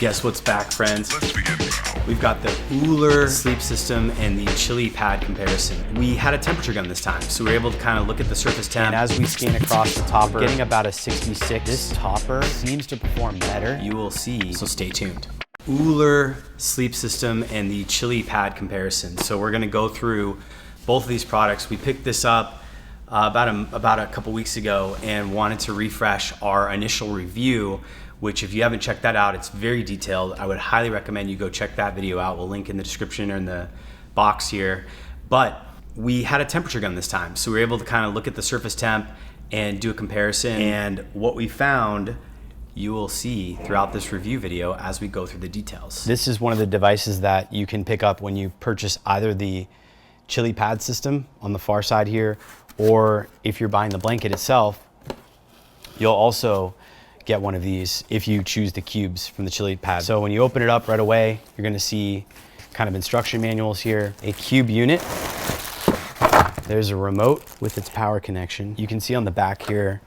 Guess what's back, friends? Let's begin now. We've got the Ooler sleep system and the ChiliPad comparison. We had a temperature gun this time, so we were able to kind of look at the surface temp. And as we scan across the topper, getting about a 66. This topper seems to perform better. You will see, so stay tuned. Ooler sleep system and the ChiliPad comparison. So we're gonna go through both of these products. We picked this up about a couple weeks ago and wanted to refresh our initial review, which if you haven't checked that out, it's very detailed. I would highly recommend you go check that video out. We'll link in the description or in the box here. But we had a temperature gun this time, so we were able to kind of look at the surface temp and do a comparison. And what we found, you will see throughout this review video as we go through the details. This is one of the devices that you can pick up when you purchase either the ChiliPad system on the far side here, or if you're buying the blanket itself, you'll also get one of these if you choose the cubes from the ChiliPad. So when you open it up right away, you're gonna see kind of instruction manuals here, a cube unit. There's a remote with its power connection. You can see on the back here,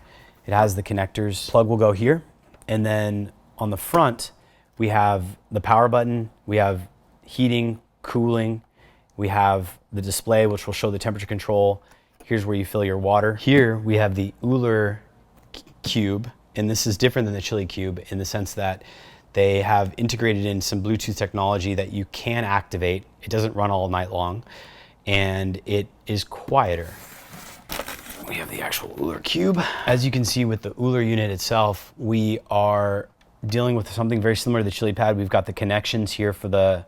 it has the connectors. Plug will go here. And then on the front, we have the power button, we have heating, cooling, we have the display, which will show the temperature control. Here's where you fill your water. Here we have the Ooler cube, and this is different than the Chili cube in the sense that they have integrated in some Bluetooth technology that you can activate. It doesn't run all night long, and it is quieter. We have the actual Ooler cube. As you can see with the Ooler unit itself, we are dealing with something very similar to the ChiliPad. We've got the connections here for the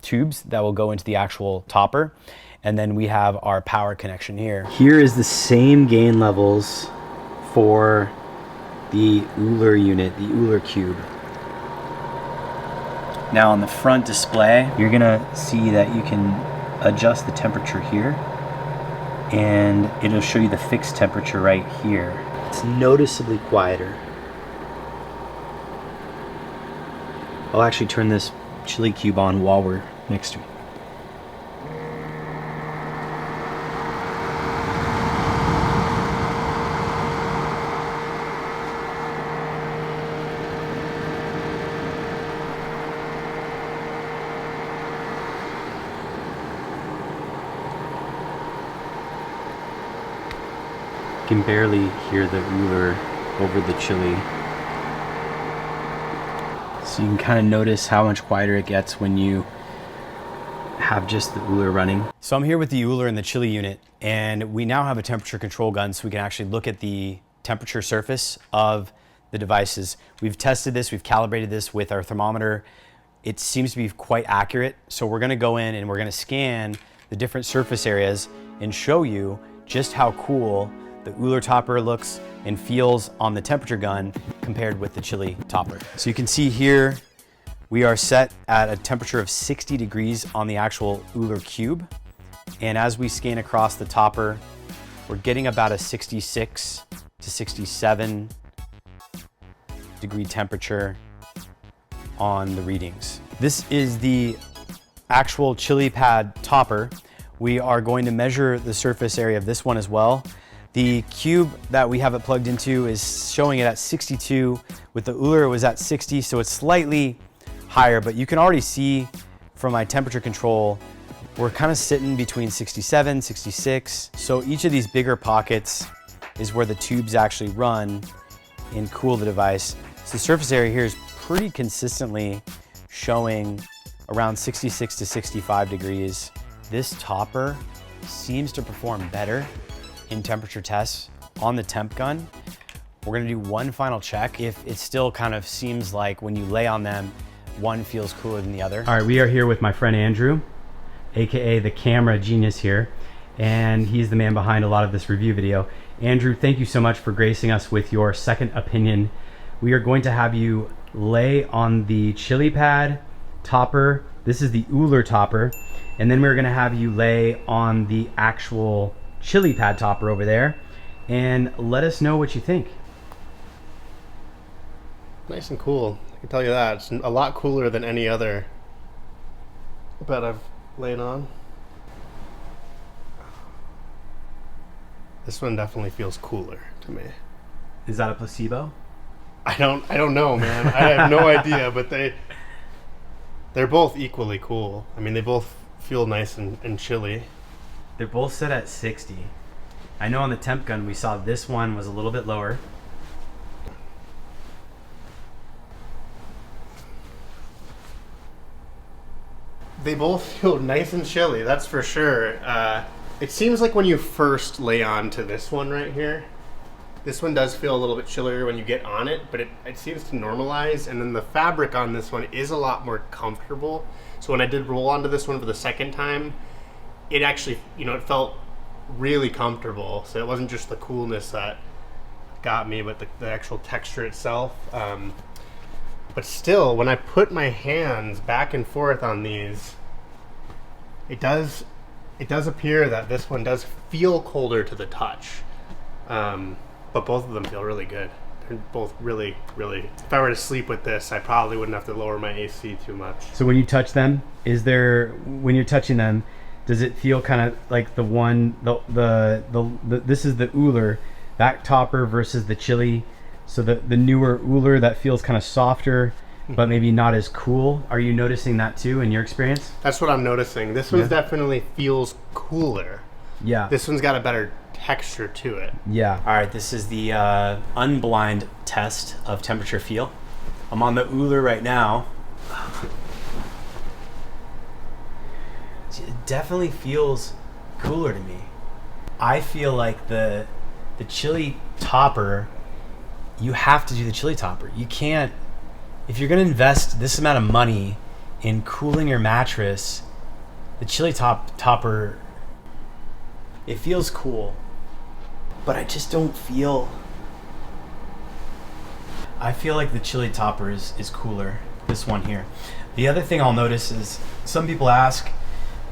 tubes that will go into the actual topper. And then we have our power connection here. Here is the same gain levels for the Ooler unit, the Ooler cube. Now on the front display, you're gonna see that you can adjust the temperature here, and it'll show you the fixed temperature right here. It's noticeably quieter. I'll actually turn this Chili cube on while we're next to it. You can barely hear the Ooler over the Chili. So you can kind of notice how much quieter it gets when you have just the Ooler running. So I'm here with the Ooler and the Chili unit, and we now have a temperature control gun so we can actually look at the temperature surface of the devices. We've tested this, we've calibrated this with our thermometer. It seems to be quite accurate. So we're gonna go in and we're gonna scan the different surface areas and show you just how cool the Ooler topper looks and feels on the temperature gun compared with the Chili topper. So you can see here, we are set at a temperature of 60 degrees on the actual Ooler cube. And as we scan across the topper, we're getting about a 66 to 67 degree temperature on the readings. This is the actual ChiliPad topper. We are going to measure the surface area of this one as well. The cube that we have it plugged into is showing it at 62. With the Ooler, it was at 60, so it's slightly higher, but you can already see from my temperature control, we're kind of sitting between 67, 66. So each of these bigger pockets is where the tubes actually run and cool the device. So the surface area here is pretty consistently showing around 66 to 65 degrees. This topper seems to perform better in temperature tests on the temp gun. We're gonna do one final check. If it still kind of seems like when you lay on them, one feels cooler than the other. All right, we are here with my friend Andrew, AKA the camera genius here, and he's the man behind a lot of this review video. Andrew, thank you so much for gracing us with your second opinion. We are going to have you lay on the ChiliPad topper. This is the Ooler topper. And then we're gonna have you lay on the actual ChiliPad topper over there and let us know what you think. Nice and cool, I can tell you that. It's a lot cooler than any other bed I've laid on. This one definitely feels cooler to me. Is that a placebo? I don't know, man. I have no idea, but they're both equally cool. I mean, they both feel nice and chilly. They're both set at 60. I know on the temp gun we saw this one was a little bit lower. They both feel nice and chilly, that's for sure. It seems like when you first lay on to this one right here, this one does feel a little bit chillier when you get on it, but it seems to normalize, and then the fabric on this one is a lot more comfortable. So when I did roll onto this one for the second time, it actually, it felt really comfortable. So it wasn't just the coolness that got me, but the actual texture itself. But still, when I put my hands back and forth on these, it does appear that this one does feel colder to the touch. But both of them feel really good. They're both really, really... If I were to sleep with this, I probably wouldn't have to lower my AC too much. So when you touch them, when you're touching them, does it feel kind of like the one, this is the Ooler, that topper versus the Chili. So the newer Ooler that feels kind of softer, but maybe not as cool. Are you noticing that too in your experience? That's what I'm noticing. This one definitely feels cooler. Yeah. This one's got a better texture to it. Yeah. All right, this is the unblind test of temperature feel. I'm on the Ooler right now. It definitely feels cooler to me. I feel like the Chili topper, you have to do the Chili topper. You can't, if you're gonna invest this amount of money in cooling your mattress, the Chili topper, it feels cool, but I just don't feel, I feel like the Chili topper is cooler, this one here. The other thing I'll notice is some people ask,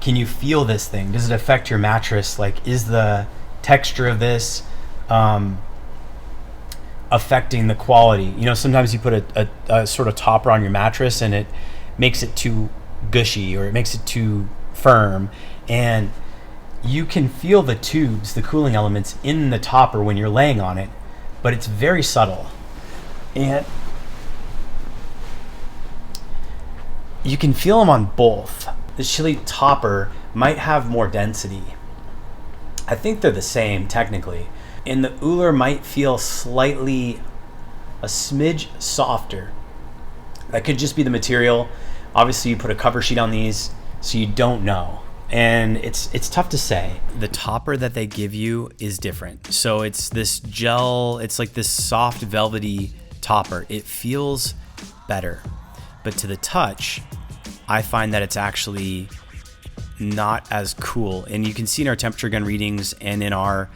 can you feel this thing? Does it affect your mattress? Like, is the texture of this affecting the quality? Sometimes you put a sort of topper on your mattress and it makes it too gushy or it makes it too firm, and you can feel the tubes, the cooling elements in the topper when you're laying on it, but it's very subtle. And you can feel them on both. The Chili topper might have more density. I think they're the same technically. And the Ooler might feel slightly, a smidge softer. That could just be the material. Obviously you put a cover sheet on these, so you don't know. And it's tough to say. The topper that they give you is different. So it's this gel, it's like this soft velvety topper. It feels better. But to the touch, I find that it's actually not as cool. And you can see in our temperature gun readings and in our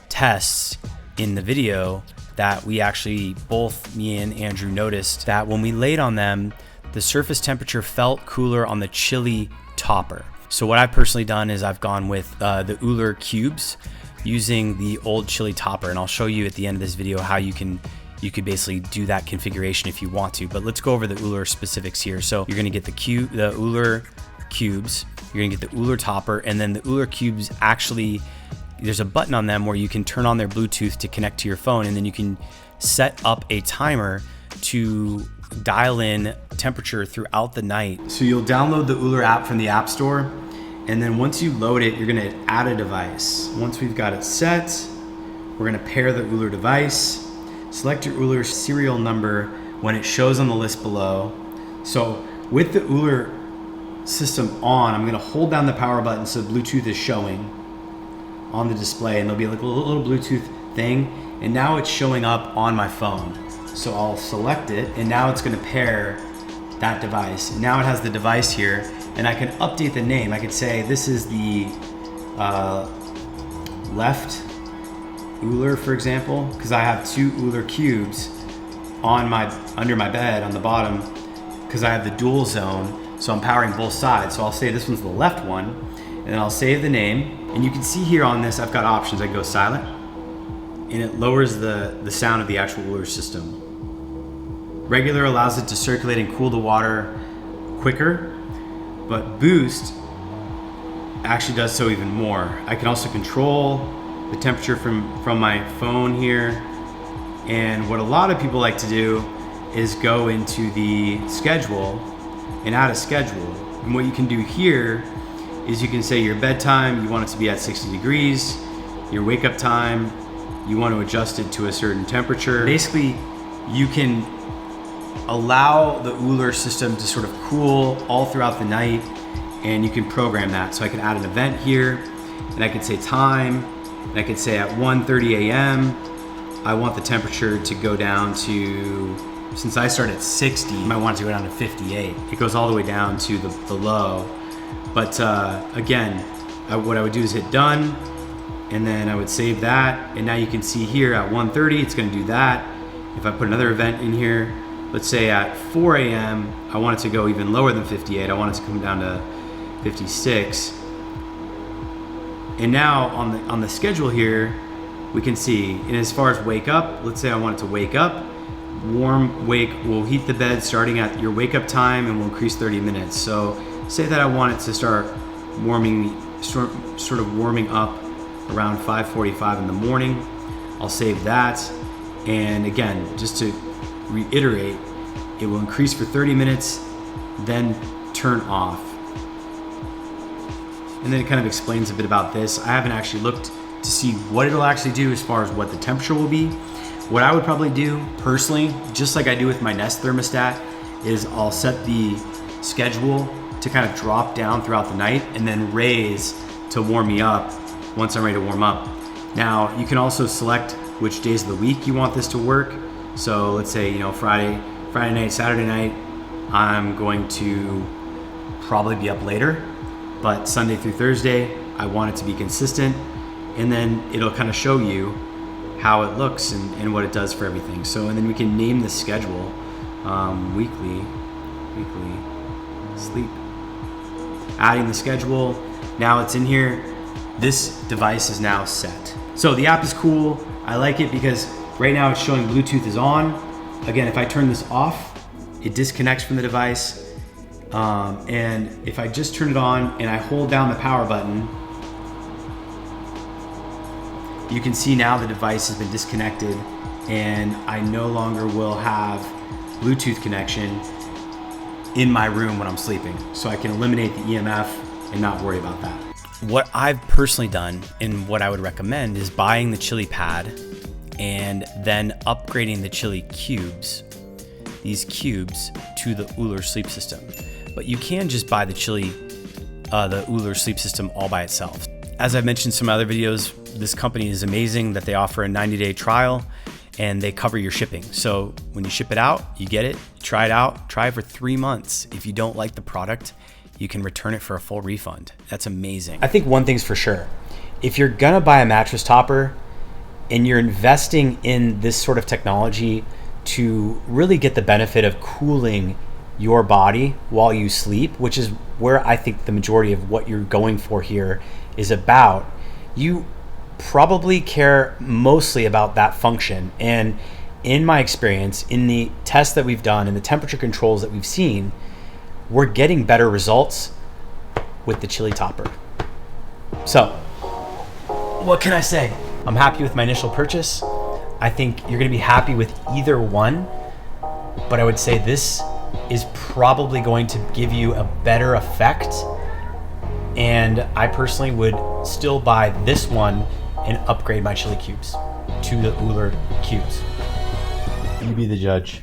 tests in the video that we actually, both me and Andrew, noticed that when we laid on them, the surface temperature felt cooler on the Chili topper. So what I've personally done is I've gone with the Ooler cubes using the old Chili topper, and I'll show you at the end of this video how you could basically do that configuration if you want to. But let's go over the Ooler specifics here. So you're gonna get the Ooler cubes, you're gonna get the Ooler topper, and then the Ooler cubes actually, there's a button on them where you can turn on their Bluetooth to connect to your phone, and then you can set up a timer to dial in temperature throughout the night. So you'll download the Ooler app from the App Store, and then once you load it, you're gonna add a device. Once we've got it set, we're gonna pair the Ooler device, select your Ooler serial number when it shows on the list below. So with the Ooler system on, I'm gonna hold down the power button so Bluetooth is showing on the display, and there'll be like a little Bluetooth thing, and now it's showing up on my phone. So I'll select it, and now it's gonna pair that device. And now it has the device here, and I can update the name. I could say this is the left Ooler, for example, because I have two Ooler cubes under my bed on the bottom, because I have the dual zone, so I'm powering both sides. So I'll say this one's the left one, and then I'll save the name. And you can see here on this, I've got options. I can go silent, and it lowers the sound of the actual Ooler system. Regular allows it to circulate and cool the water quicker, but boost actually does so even more. I can also control the temperature from my phone here. And what a lot of people like to do is go into the schedule and add a schedule. And what you can do here is you can say your bedtime, you want it to be at 60 degrees, your wake up time, you want to adjust it to a certain temperature. Basically, you can allow the Ooler system to sort of cool all throughout the night, and you can program that. So I can add an event here, and I can say time, and I can say at 1:30 a.m., I want the temperature to go down to, since I start at 60, I want it to go down to 58. It goes all the way down to the low. But again, what I would do is hit done, and then I would save that. And now you can see here at 1:30, it's gonna do that. If I put another event in here, let's say at 4 a.m., I want it to go even lower than 58. I want it to come down to 56. And now on the schedule here, we can see, and as far as wake up, let's say I want it to wake up. Warm wake will heat the bed starting at your wake up time and will increase 30 minutes. So say that I want it to start sort of warming up around 5:45 in the morning. I'll save that. And again, just to reiterate, it will increase for 30 minutes, then turn off. And then it kind of explains a bit about this. I haven't actually looked to see what it'll actually do as far as what the temperature will be. What I would probably do personally, just like I do with my Nest thermostat, is I'll set the schedule to kind of drop down throughout the night and then raise to warm me up once I'm ready to warm up. Now, you can also select which days of the week you want this to work. So let's say, Friday night, Saturday night, I'm going to probably be up later, but Sunday through Thursday, I want it to be consistent. And then it'll kind of show you how it looks and what it does for everything. So, and then we can name the schedule, weekly sleep. Adding the schedule, now it's in here. This device is now set. So the app is cool. I like it because right now it's showing Bluetooth is on. Again, if I turn this off, it disconnects from the device. And if I just turn it on and I hold down the power button, you can see now the device has been disconnected and I no longer will have Bluetooth connection in my room when I'm sleeping. So I can eliminate the EMF and not worry about that. What I've personally done and what I would recommend is buying the ChiliPad and then upgrading the Chili cubes, these cubes, to the Ooler sleep system. But you can just buy the Ooler sleep system all by itself. As I've mentioned in some other videos, this company is amazing that they offer a 90-day trial and they cover your shipping. So when you ship it out, you get it, try it out, try it for 3 months. If you don't like the product, you can return it for a full refund. That's amazing. I think one thing's for sure. If you're gonna buy a mattress topper and you're investing in this sort of technology to really get the benefit of cooling your body while you sleep, which is where I think the majority of what you're going for here is about, you probably care mostly about that function. And in my experience, in the tests that we've done and the temperature controls that we've seen, we're getting better results with the Chili Topper. So, what can I say? I'm happy with my initial purchase. I think you're gonna be happy with either one, but I would say this is probably going to give you a better effect. And I personally would still buy this one and upgrade my Chili cubes to the Ooler cubes. You be the judge.